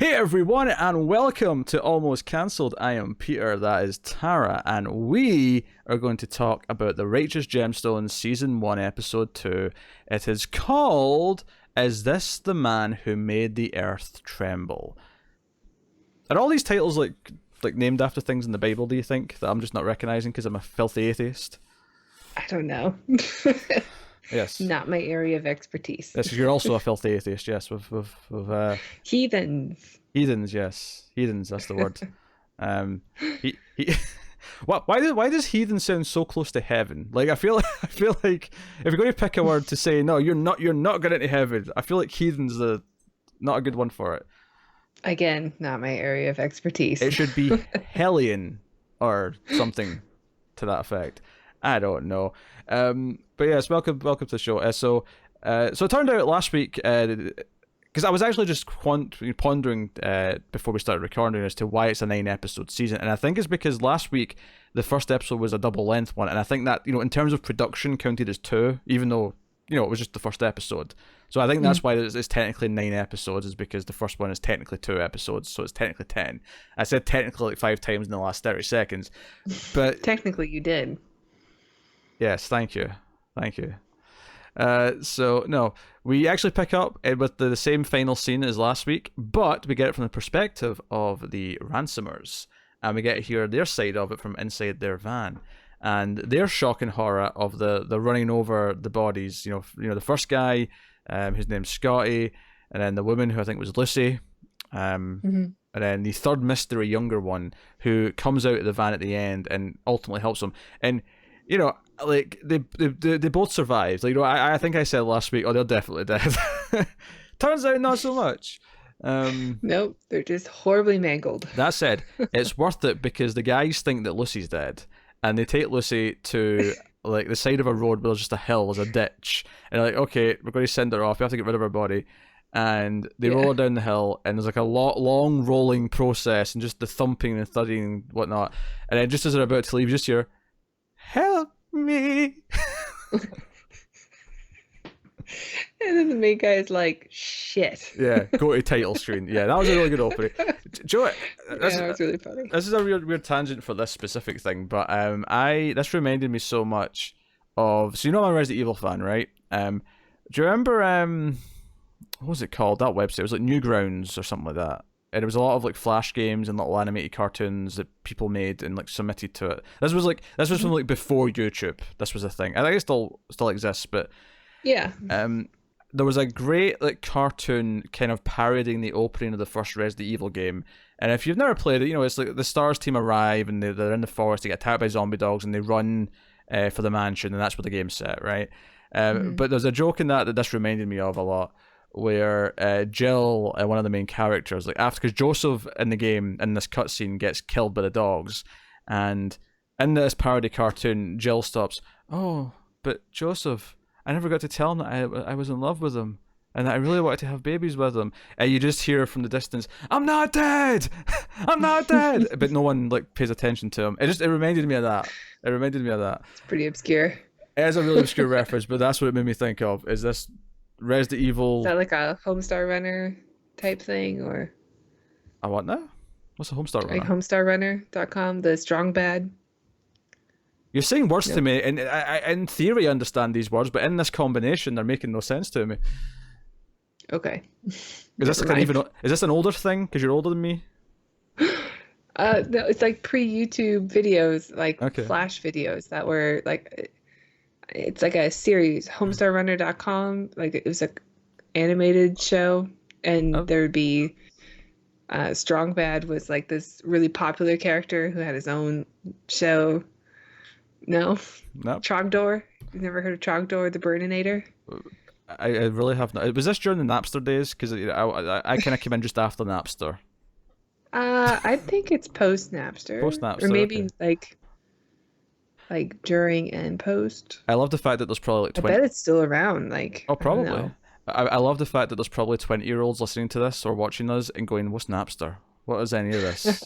Hey everyone, and welcome to Almost Cancelled. I am Peter, that is Tara, and we are going to talk about the Righteous Gemstones Season 1, Episode 2. It is called, Is This the Man Who Made the Earth Tremble? Are all these titles like named after things in the Bible, do you think, that I'm just not recognising because I'm a filthy atheist? I don't know. Yes. Not my area of expertise. Yes, because you're also a filthy atheist, yes, with Heathens. heathens, yes. Heathens, that's the word. He why does heathen sound so close to heaven? Like I feel like if you're going to pick a word to say no, you're not going into heaven, I feel like heathen's not a good one for it. Again, not my area of expertise. It should be hellion or something to that effect. I don't know. But yes, welcome to the show. So it turned out last week, because I was actually just pondering before we started recording as to why it's a 9-episode season, and I think it's because last week the first episode was a double length one, and I think that, in terms of production counted as 2, even though it was just the first episode. So I think that's why it's technically 9 episodes, is because the first one is technically 2 episodes, so it's technically 10. I said technically like 5 times in the last 30 seconds, but Technically, you did. yes, thank you. So no, we actually pick up with the same final scene as last week, but we get it from the perspective of the ransomers, and we get to hear their side of it from inside their van, and their shock and horror of the running over the bodies. The first guy, whose name's Scotty, and then the woman who I think was Lucy, and then the third mystery younger one who comes out of the van at the end and ultimately helps them. And like they both survived. Like, I think I said last week, oh, they're definitely dead. Turns out not so much. Nope, they're just horribly mangled. That said, it's worth it because the guys think that Lucy's dead, and they take Lucy to like the side of a road where there's just a hill, there's a ditch, and they're like, okay, we're going to send her off. We have to get rid of her body. And they roll her down the hill, and there's like a long rolling process, and just the thumping and thudding and whatnot. And then just as they're about to leave, you just hear, "Help me!" And then the main guy is like, shit. Yeah, go to title screen. Yeah, that was a really good opening. Joe, That was really funny. This is a weird tangent for this specific thing, but this reminded me so much of. So I'm a Resident Evil fan, right? Do you remember what was it called? That website, it was like Newgrounds or something like that. And it was a lot of like flash games and little animated cartoons that people made and like submitted to it. This was from like before YouTube. This was a thing. I think it still exists, but Yeah. there was a great like cartoon kind of parodying the opening of the first Resident Evil game. And if you've never played it, it's like the STARS team arrive and they're in the forest, they get attacked by zombie dogs, and they run for the mansion, and that's where the game's set, right? But there's a joke in that this reminded me of a lot, where Jill, one of the main characters, like after, because Joseph in the game in this cutscene gets killed by the dogs, and in this parody cartoon, Jill stops. Oh, but Joseph, I never got to tell him that I was in love with him, and that I really wanted to have babies with him. And you just hear from the distance, "I'm not dead, I'm not dead," but no one like pays attention to him. It reminded me of that. It's pretty obscure. It is a really obscure reference, but that's what it made me think of. Is this Resident Evil? Is that like a Homestar Runner type thing, or I what now? What's a Homestar Runner? like HomestarRunner.com, the strong bad? You're saying words to me, and I in theory I understand these words, but in this combination, they're making no sense to me. Okay. Is this like is this an older thing? Because you're older than me. No, it's like pre-YouTube videos, like Okay. flash videos that were like, it's like a series, HomestarRunner.com. Like it was a animated show, and there would be Strong Bad was like this really popular character who had his own show. No, Nope. Trogdor. You've never heard of Trogdor the Burninator? I really have not. Was this during the Napster days? Because I kind of came in just after Napster. I think it's post Napster. Post Napster, or maybe okay. like during and post. I love the fact that there's probably like 20. I bet it's still around. Like, Oh, I don't probably. know. I love the fact that there's probably 20-year-olds listening to this or watching us and going, "What's Napster? What is any of this?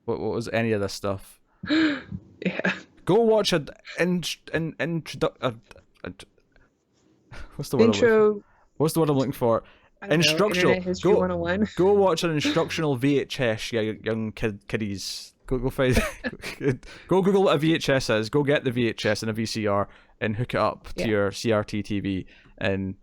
what was any of this stuff?" Yeah. Go watch what's the word? Intro. What's the word I'm looking for? I don't know, Internet History 101. Go watch an instructional VHS, young kiddies. Go find, go Google what a VHS is. Go get the VHS and a VCR and hook it up to your CRT TV and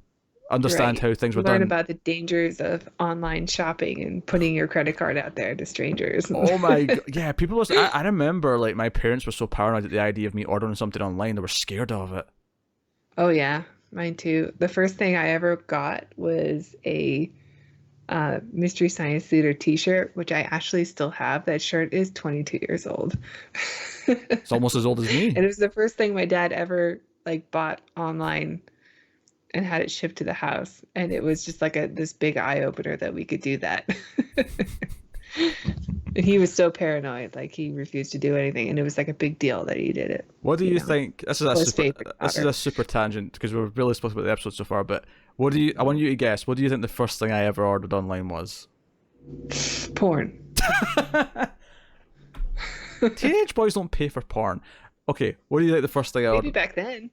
understand how things were done. Learn about the dangers of online shopping and putting your credit card out there to strangers. Oh my god, yeah, people was. I remember like my parents were so paranoid at the idea of me ordering something online. They were scared of it. Oh yeah, mine too. The first thing I ever got was a Mystery Science Theater t-shirt, which I actually still have. That shirt is 22 years old. It's almost as old as me. And it was the first thing my dad ever like bought online and had it shipped to the house. And it was just like this big eye opener that we could do that. And he was so paranoid, like he refused to do anything, and it was like a big deal that he did it. What do you think? This is a super tangent because we're really supposed to about the episode so far. But what do you? I want you to guess. What do you think the first thing I ever ordered online was? Porn. Teenage boys don't pay for porn. Okay, what do you think the first thing I ordered? Maybe back then.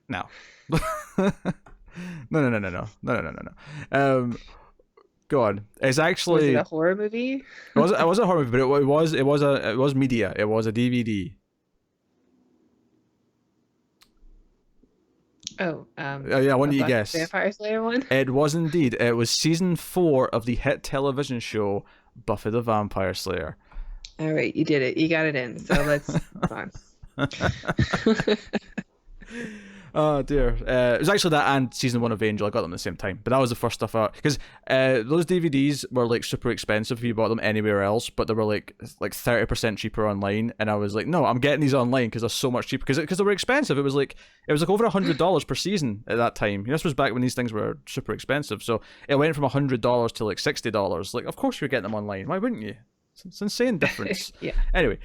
No. No. Go on. It's actually. Was it a horror movie? It wasn't a horror movie, but it was media. It was a DVD. Oh, yeah, I want you to guess. Vampire Slayer one? It was indeed. It was season 4 of the hit television show Buffy the Vampire Slayer. All right, you did it. You got it in. So let's move on. Oh dear. It was actually that and season 1 of Angel. I got them at the same time, but that was the first stuff out because those DVDs were like super expensive if you bought them anywhere else, but they were like 30% cheaper online, and I was like, no, I'm getting these online because they're so much cheaper because they were expensive. It was like over $100 per season at that time. This was back when these things were super expensive, so it went from $100 to like $60. Like, of course you're getting them online. Why wouldn't you? It's insane difference. Yeah. Anyway,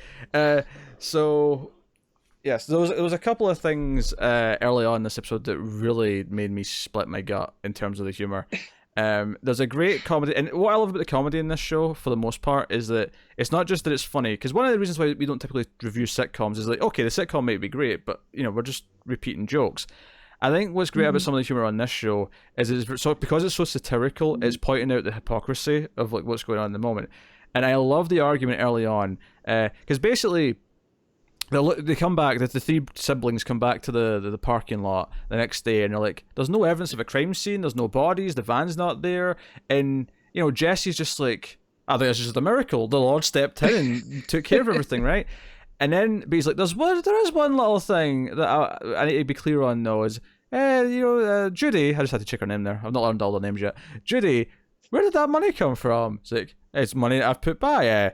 so. Yes, there was a couple of things early on in this episode that really made me split my gut in terms of the humor. There's a great comedy, and what I love about the comedy in this show, for the most part, is that it's not just that it's funny, because one of the reasons why we don't typically review sitcoms is like, okay, the sitcom might be great, but we're just repeating jokes. I think what's great about some of the humor on this show is because it's so satirical, it's pointing out the hypocrisy of like what's going on in the moment. And I love the argument early on, because basically. They come back. The 3 siblings come back to the parking lot the next day, and they're like, "There's no evidence of a crime scene. There's no bodies. The van's not there." And Jesse's just like, "I think it's just a miracle. The Lord stepped in and took care of everything, right?" And then, but he's like, there is one little thing that I need to be clear on, though. Is Judy? I just had to check her name there. I've not learned all the names yet. Judy, where did that money come from? It's like, it's money that I've put by,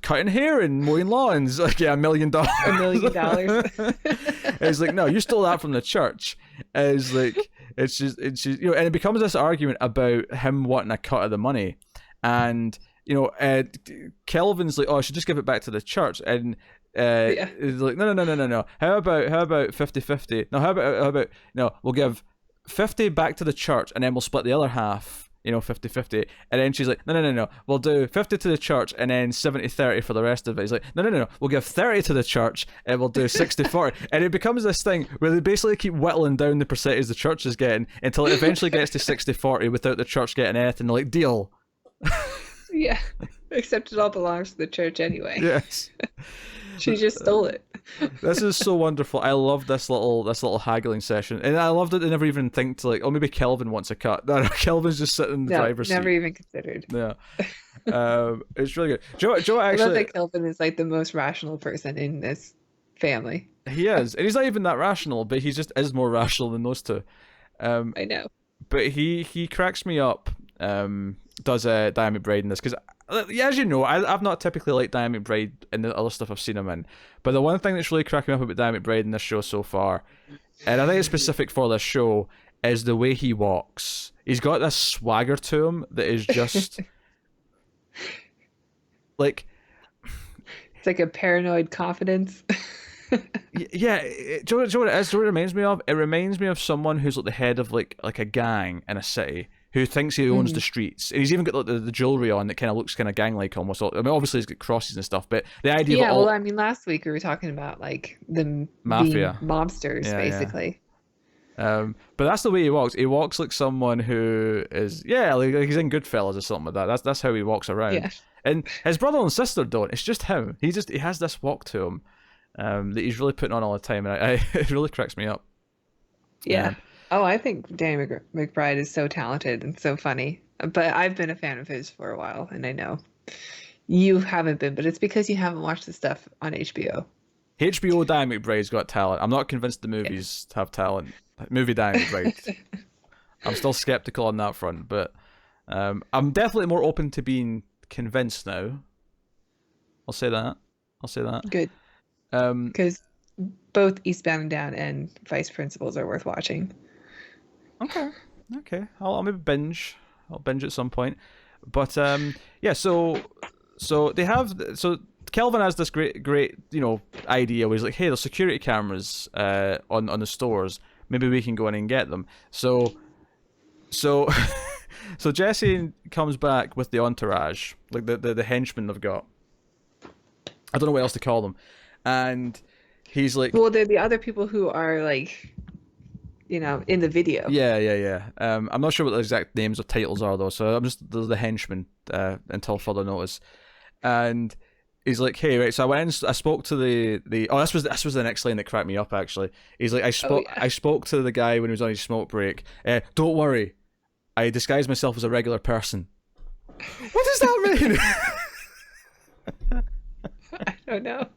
cutting hair and mowing lawns. Like, yeah, $1 million. $1 million. It's like, no, you stole that from the church. It's like, it's just, and it becomes this argument about him wanting a cut of the money. And, Kelvin's like, oh, I should just give it back to the church. And, he's like, no. How about 50-50? No, how about, no, we'll give 50 back to the church and then we'll split the other half. 50-50. And then she's like, no. We'll do 50 to the church and then 70-30 for the rest of it. He's like, no. We'll give 30 to the church and we'll do 60-40. And it becomes this thing where they basically keep whittling down the percentage the church is getting until it eventually gets to 60-40 without the church getting anything. They're like, deal. Yeah. Except it all belongs to the church anyway. Yes. She just stole it. This is so wonderful. I love this little haggling session, and I love that they never even think to like, oh, maybe Kelvin wants a cut. No, Kelvin's just sitting in the driver's seat. Never even considered. Yeah, it's really good. Joe actually. I love that Kelvin is like the most rational person in this family. He is, and he's not even that rational, but he just is more rational than those two. I know. But he cracks me up. Does Diane McBride in this because. Yeah, as you know, I've not typically liked Diane McBride in the other stuff I've seen him in, but the one thing that's really cracking me up about Diane McBride in this show so far, and I think it's specific for this show, is the way he walks. He's got this swagger to him that is just like it's like a paranoid confidence. Yeah, do you know what it is? Do you know what it reminds me of? It reminds me of someone who's like the head of like a gang in a city. Who thinks he owns the streets. And he's even got like, the jewelry on that kind of looks kind of gang-like almost. I mean, obviously he's got crosses and stuff, but the idea of last week we were talking about like the mafia mobsters, basically. But that's the way he walks. He walks like someone who is, like he's in Goodfellas or something like that. That's how he walks around. Yeah. And his brother and sister don't. It's just him. He has this walk to him that he's really putting on all the time, and it really cracks me up. Yeah. I think Danny McBride is so talented and so funny. But I've been a fan of his for a while, and I know you haven't been, but it's because you haven't watched the stuff on HBO. HBO Danny McBride's got talent. I'm not convinced the movies have talent. Movie Danny McBride. I'm still skeptical on that front, but I'm definitely more open to being convinced now. I'll say that. Good. Because both Eastbound and Down and Vice Principals are worth watching. Okay. I'll maybe binge. I'll binge at some point. But so they have Kelvin has this great idea where he's like, hey, there's security cameras on the stores. Maybe we can go in and get them. So Jesse comes back with the entourage, like the henchmen they've got. I don't know what else to call them. And he's like, well, they're the other people who are like, in the video. Yeah. I'm not sure what the exact names or titles are though, so I'm just the henchmen until further notice. And he's like, hey, right, so I went in, I spoke to the this was the next line that cracked me up actually. He's like, I spoke to the guy when he was on his smoke break. Don't worry, I disguised myself as a regular person. What does that mean? I don't know.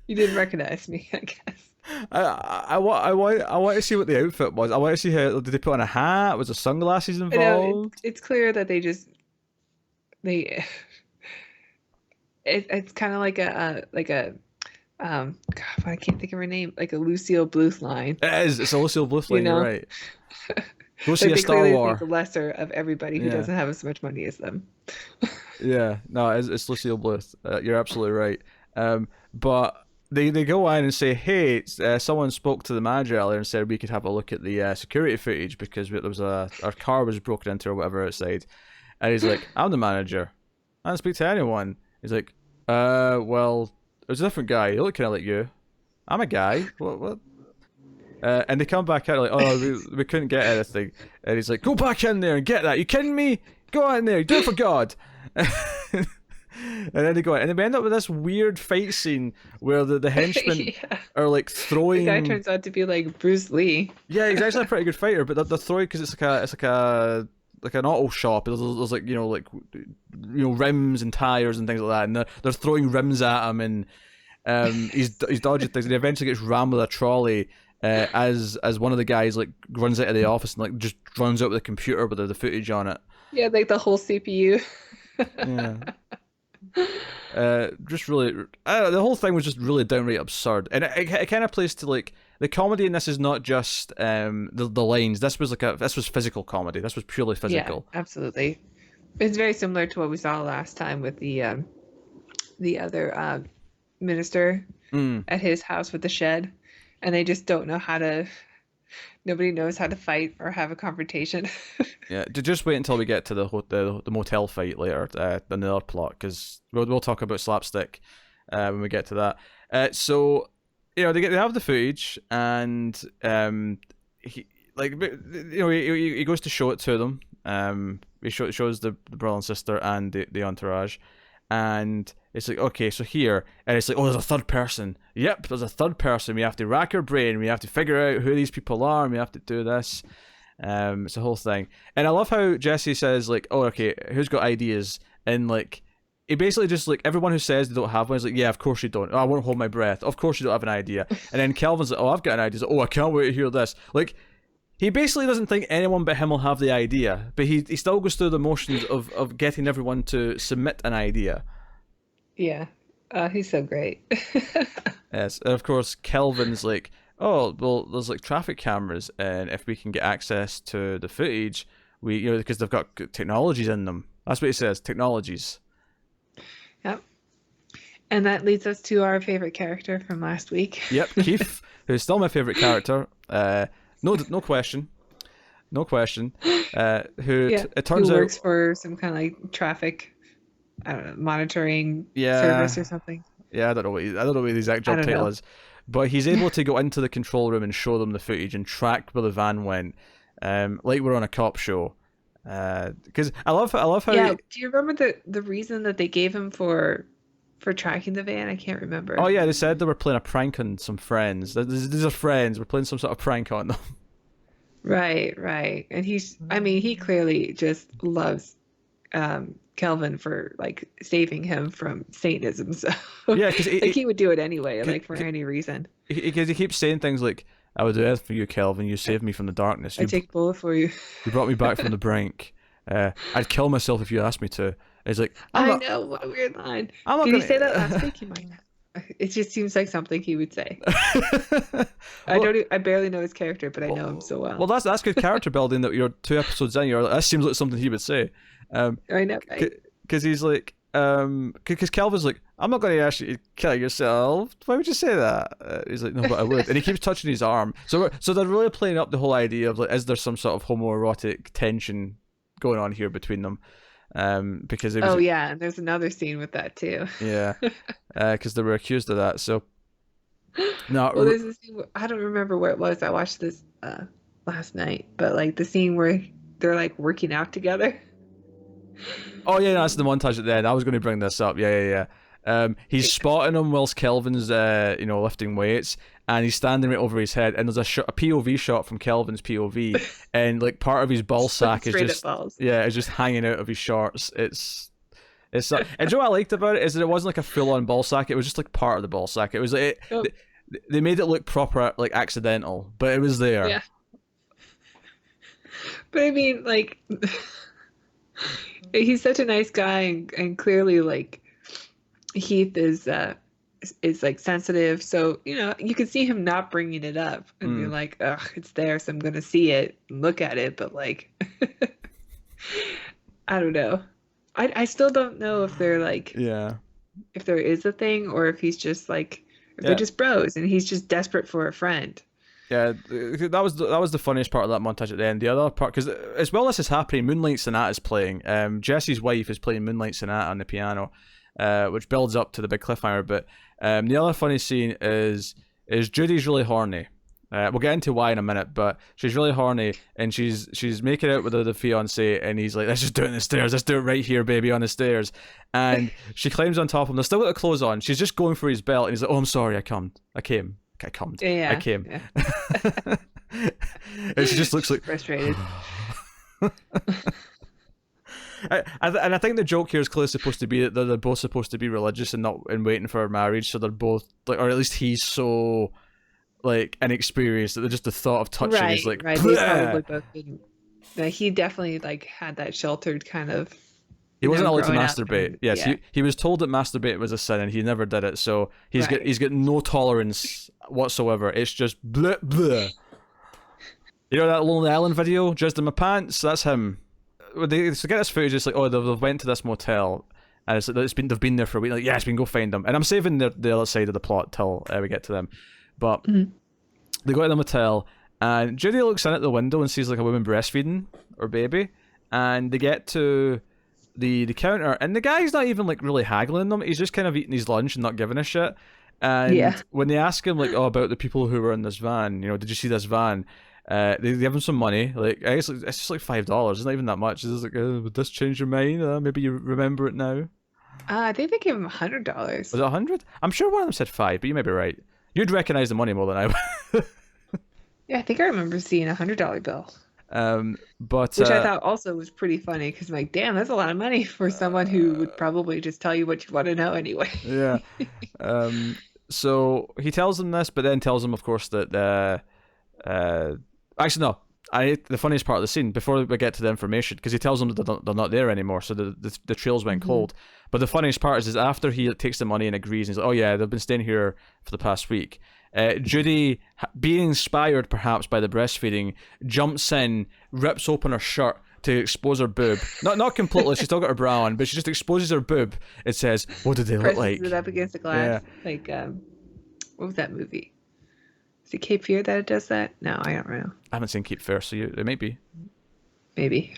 You didn't recognize me, I guess. I want to see what the outfit was. I want to see how did they put on a hat? Was there sunglasses involved? It's clear that it's kind of like a God, I can't think of her name, like a Lucille Bluth line. It is. It's a Lucille Bluth line. You're right. Go see like a Star Wars. The lesser of everybody who doesn't have as much money as them. Yeah, no, it's Lucille Bluth. You're absolutely right. But they go in and say, hey, someone spoke to the manager earlier and said we could have a look at the security footage because there was our car was broken into or whatever outside. And he's like, I'm the manager. I don't speak to anyone. He's like, well, there's a different guy. He looked kind of like you. I'm a guy. What? And they come back out like, oh, we couldn't get anything. And he's like, go back in there and get that. You kidding me? Go out in there. Do it for God. And then they go out. And then we end up with this weird fight scene where the henchmen are like throwing... The guy turns out to be like Bruce Lee. Yeah, he's actually a pretty good fighter, but they're throwing because it's like an auto shop. There's like rims and tires and things like that, and they're throwing rims at him, and he's dodging things, and he eventually gets rammed with a trolley as one of the guys like runs out of the office and like just runs out with the computer with the footage on it. Yeah, like the whole CPU. Yeah. Just really, the whole thing was just really downright absurd, and it kind of plays to like the comedy in this is not just the lines. This was physical comedy. This was purely physical. Yeah, absolutely. It's very similar to what we saw last time with the other minister at his house with the shed, and they just don't know how to. Nobody knows how to fight or have a confrontation. Yeah, just wait until we get to the motel fight later, in the other plot, because we'll talk about slapstick when we get to that. So they have the footage, and he goes to show it to them. He shows the brother and sister and the entourage, and it's like, okay, so here, and it's like, oh, there's a third person. Yep, there's a third person. We have to rack our brain. We have to figure out who these people are, and we have to do this. It's a whole thing. And I love how Jesse says, like, oh, okay, who's got ideas? And, like, he basically just, like, everyone who says they don't have one is like, yeah, of course you don't. Oh, I won't hold my breath. Of course you don't have an idea. And then Kelvin's like, oh, I've got an idea. He's like, oh, I can't wait to hear this. Like, he basically doesn't think anyone but him will have the idea, but he still goes through the motions of getting everyone to submit an idea. Yeah. He's so great. Yes, and of course Kelvin's like, oh, well, there's like traffic cameras, and if we can get access to the footage, we, because they've got technologies in them. That's what he says, technologies. Yep. And that leads us to our favorite character from last week. Yep, Keith, who's still my favorite character. No question. Who it turns who out works for some kind of like traffic, I don't know, monitoring service or something. Yeah, I don't know what the exact job title is, But he's able to go into the control room and show them the footage and track where the van went, like we're on a cop show. Because I love how. Yeah. Do you remember the reason that they gave him for tracking the van? I can't remember. Oh yeah, they said they were playing a prank on some friends. These are friends. We're playing some sort of prank on them. Right, right. And he clearly just loves Kelvin for like saving him from Satanism. So Yeah, because like he would do it anyway, like for any reason. Because he keeps saying things like, "I would do anything for you, Kelvin. You saved me from the darkness. I take bullet for you. You brought me back from the brink. I'd kill myself if you asked me to." It's like, I know, what a weird line. Did he say that last week? He might not. It just seems like something he would say. I barely know his character, but I know him so well. Well, that's good character building. That you're 2 episodes in, that seems like something he would say. I know, right? Because he's like, because Kelvin's like, "I'm not going to ask you to kill yourself. Why would you say that?" He's like, "No, but I would." And he keeps touching his arm. So they're really playing up the whole idea of like, is there some sort of homoerotic tension going on here between them? Because it was, yeah, and there's another scene with that too. Yeah, because they were accused of that. So no, well, there's a scene, I don't remember where it was. I watched this last night, but like the scene where they're like working out together. Oh yeah, that's the montage at the end. I was going to bring this up. Yeah. He's spotting him whilst Kelvin's lifting weights, and he's standing right over his head, and there's a POV shot from Kelvin's POV, and like part of his ball sack is just hanging out of his shorts. It's and you know what I liked about it is that it wasn't like a full on ball sack. It was just like part of the ball sack. It was like they made it look proper, like accidental, but it was there. Yeah. But I mean, like, he's such a nice guy, and clearly, like, Heath is like sensitive, so you can see him not bringing it up and be like, "Ugh, it's there, so I'm gonna see it and look at it." But like, I don't know. I still don't know if they're like, if there is a thing, or if he's just like, if they're just bros and he's just desperate for a friend. Yeah, that was the funniest part of that montage at the end. The other part, because as well as this is happening, Moonlight Sonata is playing. Jesse's wife is playing Moonlight Sonata on the piano, which builds up to the big cliffhanger. But the other funny scene is Judy's really horny. We'll get into why in a minute, but she's really horny, and she's making out with the fiance, and he's like, "Let's just do it on the stairs. Let's do it right here, baby, on the stairs." And she climbs on top of him. They've still got the clothes on. She's just going for his belt, and he's like, "Oh, I'm sorry, I came. I came. Yeah, I came." Yeah. And she just looks like frustrated. I think the joke here is clearly supposed to be that they're both supposed to be religious and not waiting for marriage, so they're both like, or at least he's so like inexperienced that just the thought of touching is like, right. They probably both didn't. He definitely like had that sheltered kind of. He wasn't allowed to masturbate. Yes, yeah. He was told that masturbate was a sin, and he never did it. So he's got no tolerance whatsoever. It's just bleh bleh. You know that Lonely Island video, "Just in My Pants"? That's him. When they get this footage, it's like, oh, they went to this motel, and they've been there for a week. Like, yes, we can go find them. And I'm saving the other side of the plot till we get to them. But they go to the motel, and Judy looks in at the window and sees like a woman breastfeeding her baby, and they get to the counter, and the guy's not even like really haggling them. He's just kind of eating his lunch and not giving a shit. And when they ask him like, oh, about the people who were in this van, did you see this van? They give him some money. Like, I guess it's just like $5. It's not even that much. It's like, would this change your mind? Maybe you remember it now. I think they gave him $100. Was it 100? I'm sure one of them said 5, but you may be right. You'd recognize the money more than I would. Yeah, I think I remember seeing a $100 bill. But which I thought also was pretty funny, because I'm like, damn, that's a lot of money for someone who would probably just tell you what you want to know anyway. Yeah. So he tells them this, but then tells them, of course, that actually no. The funniest part of the scene, before we get to the information, because he tells them that they're not there anymore, so the trails went cold. But the funniest part is after he takes the money and agrees, and he's like, oh yeah, they've been staying here for the past week. Judy, being inspired perhaps by the breastfeeding, jumps in, rips open her shirt to expose her boob. Not completely, she's still got her bra on, but she just exposes her boob. It says, what did they look like? Presses it up against the glass. Yeah. Like, what was that movie? Is it Cape Fear that it does that? No, I don't know. I haven't seen Cape Fear, so it might be. Maybe.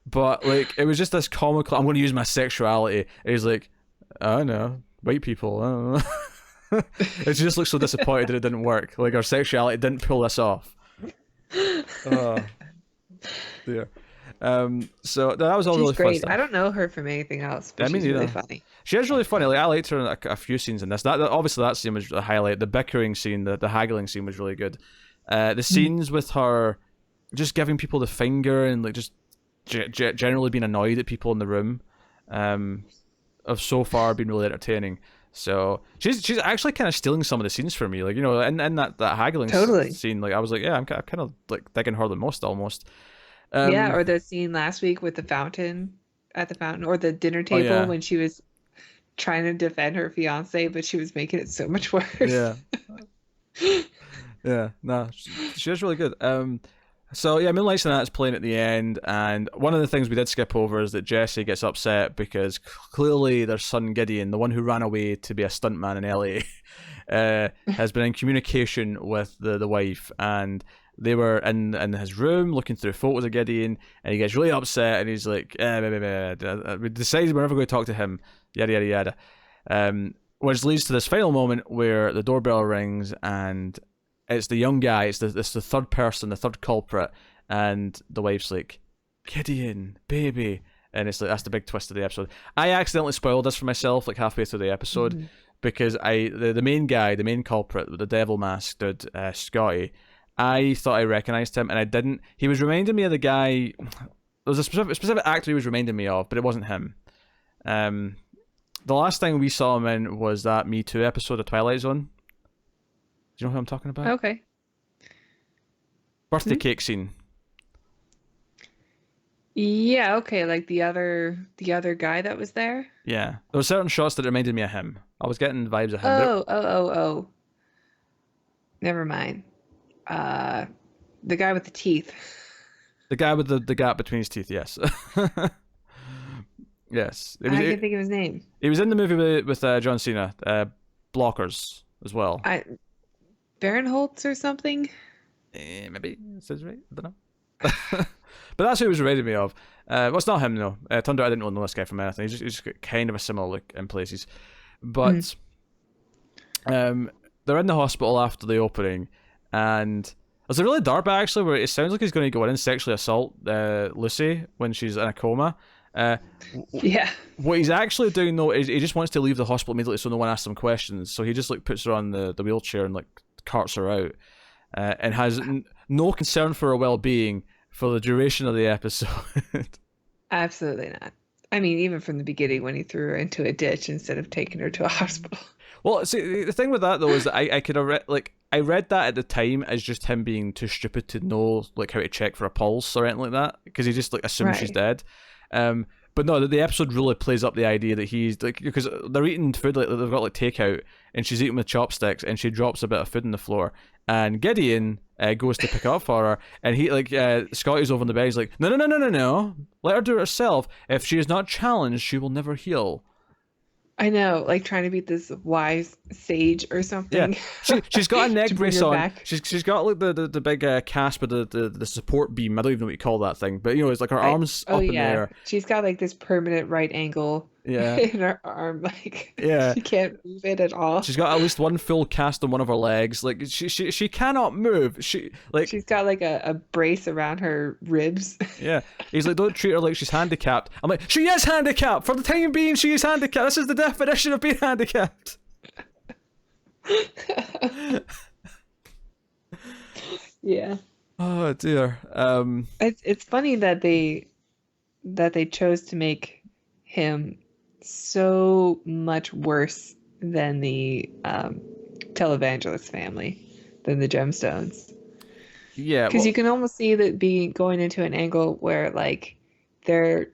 But like, it was just this comical, I'm going to use my sexuality. He's like, I don't know, white people, I don't know. And she just looks so disappointed that it didn't work. Like, her sexuality didn't pull this off. Oh, dear. So that was all She's really great. fun I stuff. don't know her from anything else, but she's really funny. She is really funny. Like, I liked her in a few scenes in this. Obviously that scene was a highlight. The bickering scene, the haggling scene was really good. The scenes with her just giving people the finger and like just generally being annoyed at people in the room, have so far been really entertaining. So she's actually kind of stealing some of the scenes from me. Like, in that haggling scene, like I was like, yeah, I'm kind of like digging her the most almost. Yeah, or the scene last week with the fountain or the dinner table when she was trying to defend her fiance, but she was making it so much worse. Yeah. Yeah, no, she is really good. So yeah, Moonlight Sonata's playing at the end, and one of the things we did skip over is that Jesse gets upset because clearly their son Gideon, the one who ran away to be a stuntman in LA, has been in communication with the wife, and they were in his room looking through photos of Gideon, and he gets really upset, and he's like, we decided we're never going to talk to him, yada yada yada, which leads to this final moment where the doorbell rings, and it's the young guy, it's the third person, the third culprit, and the wife's like, Gideon, baby, and it's like, that's the big twist of the episode. I accidentally spoiled this for myself like halfway through the episode, because the main guy, the main culprit with the devil mask dude, Scotty, I thought I recognized him, and I didn't. He was reminding me of the guy. There was a specific actor he was reminding me of, but it wasn't him. The last thing we saw him in was that Me Too episode of Twilight Zone. Do you know who I'm talking about? Okay. Birthday cake scene. Yeah, okay, like the other guy that was there? Yeah. There were certain shots that reminded me of him. I was getting vibes of him. Oh. Never mind. The guy with the teeth. The guy with the gap between his teeth, yes. Yes. I can't think of his name. He was in the movie with John Cena, Blockers, as well. Barinholtz or something? Maybe. Sounds right. I don't know. But that's who he was reminding me of. Well, it's not him, though. It turned out I didn't really know this guy from anything. He's just got kind of a similar look in places. But they're in the hospital after the opening, and there's a really dark bit actually where it sounds like he's going to go in and sexually assault Lucy when she's in a coma. Yeah. What he's actually doing though is he just wants to leave the hospital immediately so no one asks him questions. So he just like puts her on the wheelchair and like carts her out, and has no concern for her well-being for the duration of the episode. Absolutely not. I mean, even from the beginning when he threw her into a ditch instead of taking her to a hospital. Well, see, the thing with that though is that I could have I read that at the time as just him being too stupid to know like how to check for a pulse or anything like that, because he just like assumes she's dead. But no, the episode really plays up the idea that he's like, because they're eating food, like they've got like takeout, and she's eating with chopsticks, and she drops a bit of food on the floor, and Gideon goes to pick up for her, and he like Scotty's over in the bed. He's like, no, let her do it herself. If she is not challenged, she will never heal. I know, like trying to beat this wise sage or something. Yeah, she's got a neck brace on. She's got like the big cast with the support beam. I don't even know what you call that thing, but it's like her arms up in the air. She's got like this permanent right angle. Yeah. In her arm, like she can't move it at all. She's got at least one full cast on one of her legs. Like she cannot move. She's got like a brace around her ribs. Yeah. He's like, don't treat her like she's handicapped. I'm like, she is handicapped. For the time being, she is handicapped. This is the definition of being handicapped. Yeah. Oh dear. It's funny that they chose to make him so much worse than the televangelist family, than the Gemstones. Yeah, because you can almost see that being going into an angle where like they're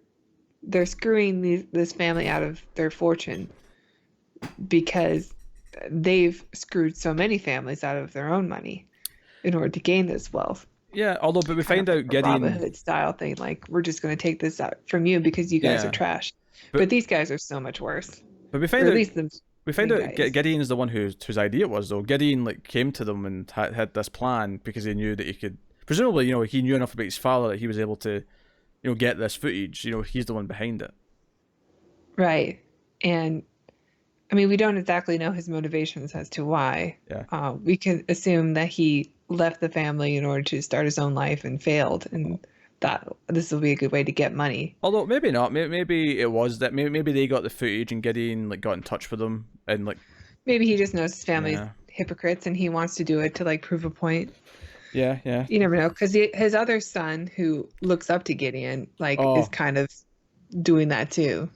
screwing this family out of their fortune because they've screwed so many families out of their own money in order to gain this wealth. Yeah, but we find out Gideon Robin Hood style thing, like we're just going to take this out from you because you guys are trash. But these guys are so much worse. But we find out Gideon is the one whose idea it was though. Gideon like came to them and had this plan because he knew that he could, presumably, he knew enough about his father that he was able to, get this footage. He's the one behind it. Right. And I mean, we don't exactly know his motivations as to why. Yeah. We can assume that he left the family in order to start his own life and failed, and thought this will be a good way to get money. Although maybe not. Maybe it was that. Maybe they got the footage and Gideon like got in touch with them and like. Maybe he just knows his family's Yeah. hypocrites and he wants to do it to like prove a point. Yeah. Yeah. You never know, because his other son, who looks up to Gideon, like is Oh, kind of doing that too.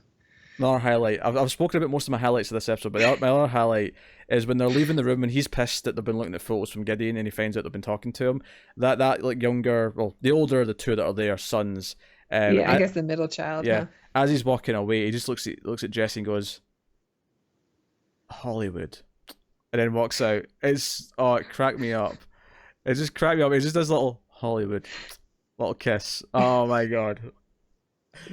another highlight. I've spoken about most of my highlights of this episode, but my other highlight is when they're leaving the room and he's pissed that they've been looking at photos from Gideon and he finds out they've been talking to him. That like younger, well, the older of the two that are there, sons. Yeah, I guess the middle child. Yeah. Huh? As he's walking away, he just looks at Jesse and goes, "Hollywood," and then walks out. It cracked me up. It just cracked me up. It just does little Hollywood, little kiss. Oh my god.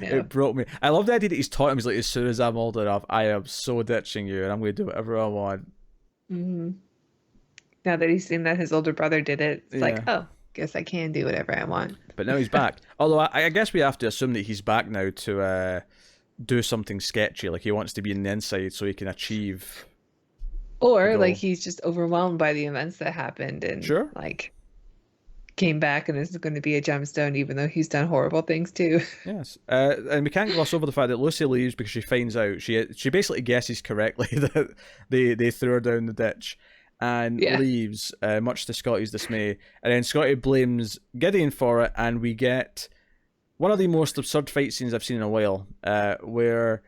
Yeah. It broke me. I love the idea that he's taught him. He's like, as soon as I'm old enough, I am so ditching you, and I'm going to do whatever I want. Mm-hmm. Now that he's seen that his older brother did it, it's like, oh, guess I can do whatever I want. But now he's back. Although I guess we have to assume that he's back now to do something sketchy. Like he wants to be in the inside so he can achieve. Or like he's just overwhelmed by the events that happened and like came back and is going to be a gemstone even though he's done horrible things too. Yes. And we can't gloss over the fact that Lucy leaves because she finds out she basically guesses correctly that they threw her down the ditch and leaves, much to Scotty's dismay. And then Scotty blames Gideon for it, and we get one of the most absurd fight scenes I've seen in a while, where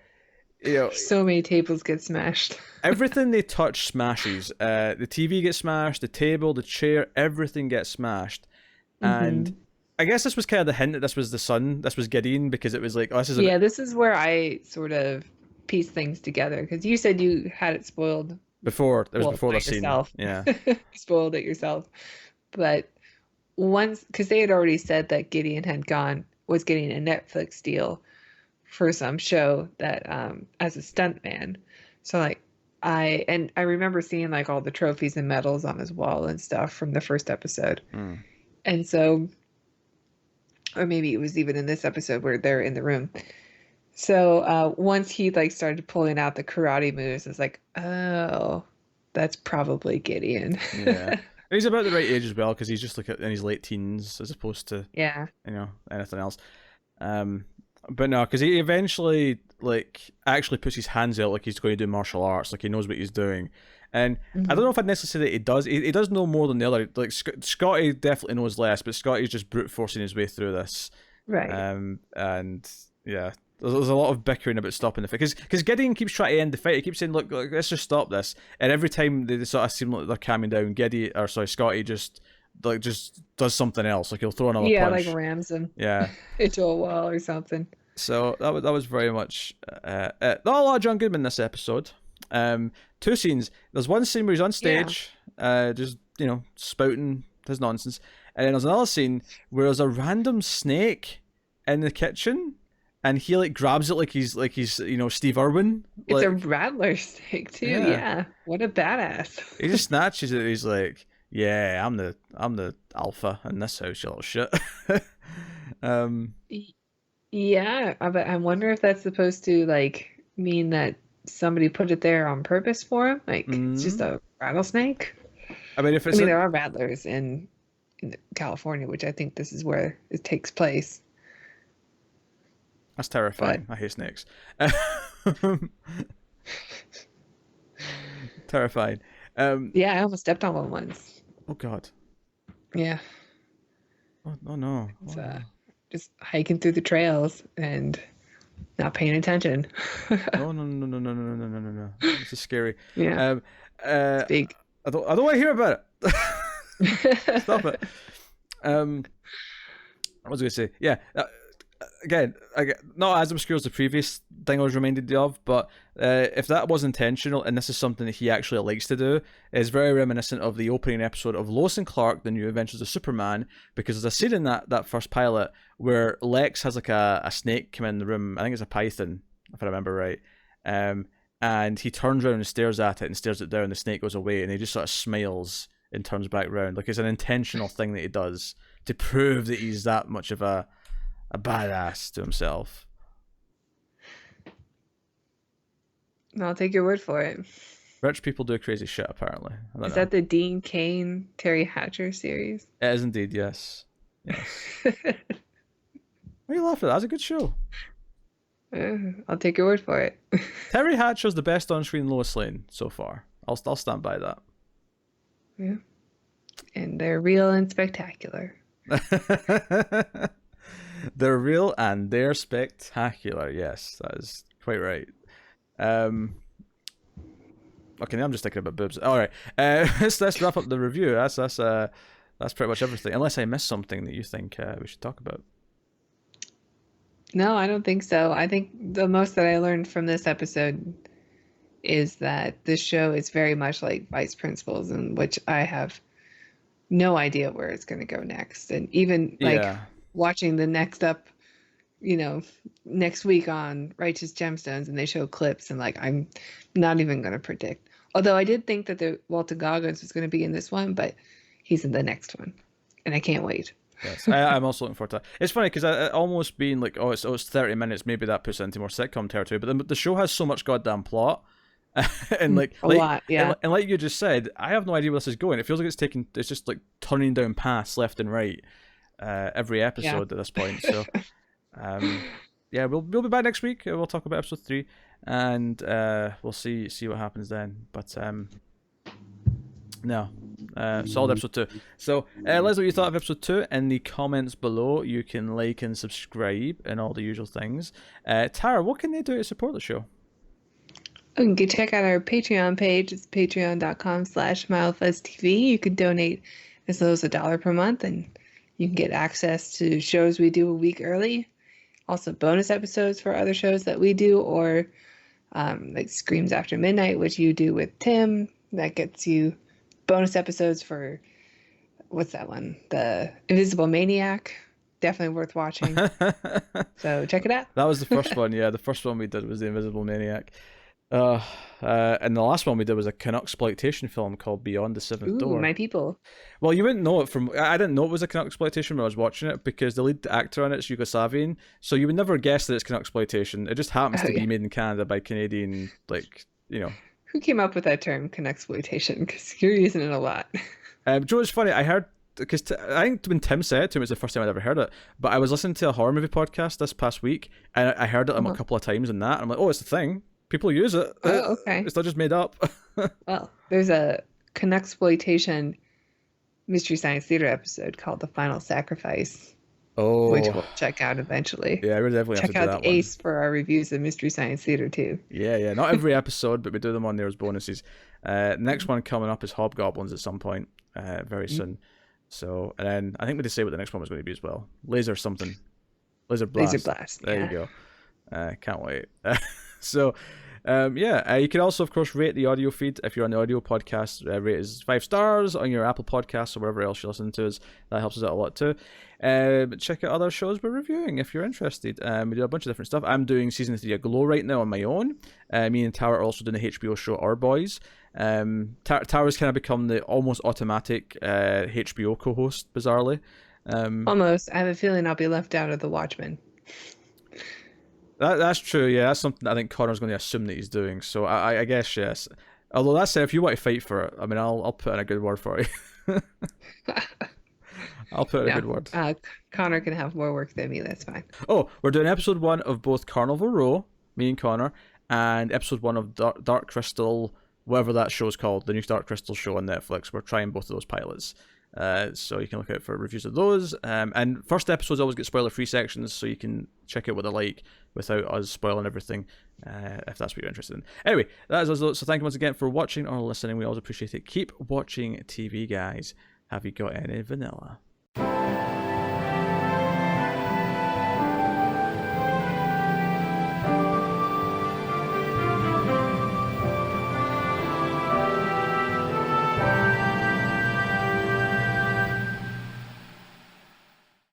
so many tables get smashed. Everything they touch smashes. The TV gets smashed, the table, the chair, everything gets smashed. And I guess this was kind of the hint that this was the son, this was Gideon, because it was like, oh, this is this is where I sort of piece things together, because you said you had it spoiled before. It was before the scene. Yeah, spoiled it yourself. But once, because they had already said that Gideon was getting a Netflix deal for some show that as a stuntman. So like I remember seeing like all the trophies and medals on his wall and stuff from the first episode. And so, or maybe it was even in this episode where they're in the room. So once he like started pulling out the karate moves, it's like, oh, that's probably Gideon. Yeah. He's about the right age as well, because he's just like in his late teens as opposed to anything else. But no, because he eventually like actually puts his hands out like he's going to do martial arts, like he knows what he's doing. And I don't know if I'd necessarily say that he does. He does know more than the other. Like Scotty definitely knows less, but Scotty's just brute forcing his way through this. Right. And yeah, there's a lot of bickering about stopping the fight, because Gideon keeps trying to end the fight. He keeps saying, "Look, let's just stop this." And every time they sort of seem like they're calming down, Scotty just does something else. Like he'll throw another punch. Yeah, like rams him. Yeah. Into a wall or something. So that was very much not a lot of John Goodman this episode. Two scenes. There's one scene where he's on stage, just spouting his nonsense, and then there's another scene where there's a random snake in the kitchen, and he like grabs it like he's Steve Irwin. It's a rattler snake too. Yeah. What a badass. He just snatches it. He's like, "Yeah, I'm the alpha in this house, you little shit." Yeah, but I wonder if that's supposed to like mean that somebody put it there on purpose for him. Like it's just a rattlesnake. I mean, there are rattlers in California, which I think this is where it takes place. That's terrifying. I hate snakes. Terrifying. Yeah, I almost stepped on one once. Oh God. Yeah. Oh no. Just hiking through the trails and not paying attention. No. This is scary. Yeah. It's big. I don't want to hear about it. Stop it. What was I going to say? Yeah. Again, not as obscure as the previous thing I was reminded of, but if that was intentional, and this is something that he actually likes to do, is very reminiscent of the opening episode of Lois and Clark, The New Adventures of Superman, because there's a scene in that first pilot where Lex has like a snake come in the room. I think it's a python, if I remember right. And he turns around and stares at it and stares it down. The snake goes away, and he just sort of smiles and turns back round. Like it's an intentional thing that he does to prove that he's that much of a badass to himself. I'll take your word for it. Rich people do crazy shit, apparently. I don't Is know. that the Dean Cain, Terry Hatcher series? It is indeed, yes. Yes. Why are you laughing at? That's a good show. I'll take your word for it. Terry Hatcher's the best on-screen Lois Lane so far. I'll stand by that. Yeah. And they're real and spectacular. They're real and they're spectacular. Yes, that is quite right. Okay, now I'm just thinking about boobs. All right, let's wrap up the review. That's pretty much everything. Unless I missed something that you think we should talk about. No, I don't think so. I think the most that I learned from this episode is that this show is very much like Vice Principals, in which I have no idea where it's going to go next. And even like watching the next week on Righteous Gemstones, and they show clips, and like I'm not even going to predict. Although I did think that the Walton Goggins was going to be in this one, but he's in the next one, and I can't wait. Yes, I'm also looking forward to that. It's funny because I almost being like, it's 30 minutes, maybe that puts it into more sitcom territory. But the show has so much goddamn plot, and like a lot, yeah. And like you just said, I have no idea where this is going. It feels like it's just like turning down paths left and right, every episode at this point. So, yeah, we'll be back next week. We'll talk about episode 3, and we'll see what happens then. But no. Solid episode 2. So let us know what you thought of episode 2 in the comments below. You can like and subscribe and all the usual things. Tara, what can they do to support the show? You can check out our Patreon page. It's patreon.com/MildFuzzTV. You could donate as low as $1 per month, and you can get access to shows we do a week early. Also bonus episodes for other shows that we do, or like Screams After Midnight, which you do with Tim. That gets you bonus episodes for, what's that one? The Invisible Maniac. Definitely worth watching. So check it out. That was the first one, yeah. The first one we did was the Invisible Maniac. And the last one we did was a Canucksploitation film called Beyond the Seventh Door. My people. Well, you wouldn't know it from... I didn't know it was a Canucksploitation when I was watching it, because the lead actor on it is Yugoslavian, so you would never guess that it's Canucksploitation. It just happens to be made in Canada by Canadian, like, you know... Who came up with that term, Canucksploitation? Because you're using it a lot. Joe, it's funny, I heard... Because I think when Tim said it to me, it was the first time I'd ever heard it, but I was listening to a horror movie podcast this past week, and I heard it a couple of times in that, and I'm like, oh, it's a thing. People use it. Oh, okay. It's not just made up. Well, there's a Canucksploitation Mystery Science Theater episode called The Final Sacrifice. Oh. Which we'll check out eventually. Yeah, we definitely have to do that one. Check out Ace for our reviews of Mystery Science Theater too. Yeah. Not every episode, but we do them on there as bonuses. Next one coming up is Hobgoblins at some point, very soon. So, and then I think we did say what the next one was going to be as well. Laser something. Laser Blast. Laser Blast. There you go. Can't wait. So, you can also, of course, rate the audio feed. If you're on the audio podcast, rate us 5 stars on your Apple Podcasts or wherever else you listen to us. That helps us out a lot too. Check out other shows we're reviewing if you're interested. We do a bunch of different stuff. I'm doing season 3 of Glow right now on my own. Me and Tara are also doing the HBO show Our Boys. Tara's kind of become the almost automatic HBO co-host, bizarrely. Almost. I have a feeling I'll be left out of The Watchmen. That's true, yeah. That's something I think Connor's going to assume that he's doing. So I guess, yes. Although that said, if you want to fight for it, I mean, I'll put in a good word for you. I'll put in a good word. Connor can have more work than me, that's fine. Oh, we're doing episode 1 of both Carnival Row, me and Connor, and episode 1 of Dark Crystal, whatever that show's called, the new Dark Crystal show on Netflix. We're trying both of those pilots. So you can look out for reviews of those. And first episodes always get spoiler-free sections, so you can check out what they're like without us spoiling everything, if that's what you're interested in. Anyway, that is us. So thank you once again for watching or listening. We always appreciate it. Keep watching TV, guys. Have you got any vanilla?